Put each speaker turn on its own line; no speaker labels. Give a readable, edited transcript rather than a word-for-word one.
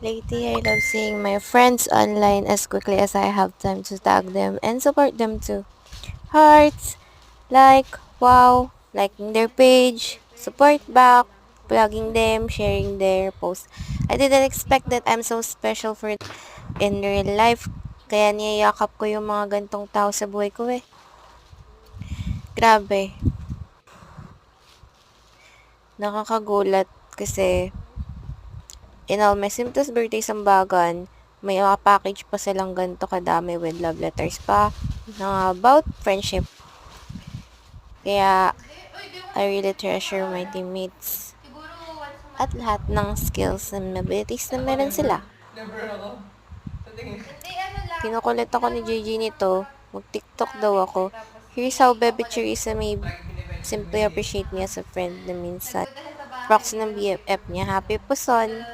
Lately, I love seeing my friends online as quickly as I have time to tag them and support them too. Hearts, like, wow, liking their page, support back, plugging them, sharing their posts. I didn't expect that I'm so special for in real life. Kaya niyayakap ko yung mga gantong tao sa buhay ko eh. Grabe, nakakagulat kasi in all my simplest birthday sambagan, may mga package pa silang ganito kadami with love letters pa na about friendship. Kaya I really treasure my teammates at lahat ng skills and abilities na meron sila. Kinukulit ako ni JJ nito. Mag-TikTok daw ako. Here's how Bebe Teresa may simply appreciate me as a friend na minsan. Prox ng BFF niya. Happy Puson!